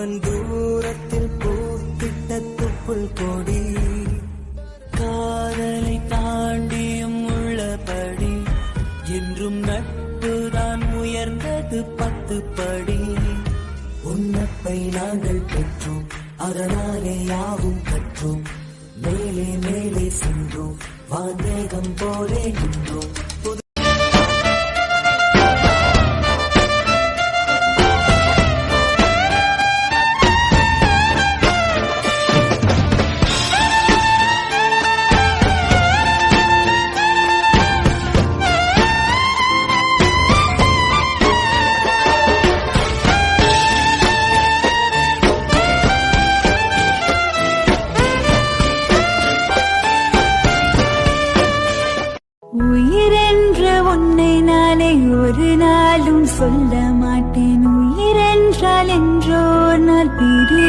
அவன் தூரத்தில் பூத்திட்ட துப்புள் கொடி காதலை தாண்டியும் உள்ளபடி என்றும் நட்புதான் உயர்ந்தது 10 படி. உன்னப்பை நாங்கள் பெற்றோம், அதனாலே யாவும் கற்றோம். மேலே மேலே சென்றோம், வான்வேகம் போலே நின்றோம். உயிரென்ற உன்னை நாளை ஒரு நாளும் சொல்ல மாட்டேன். உயிரென்றால் என்றோ நாள் பிரி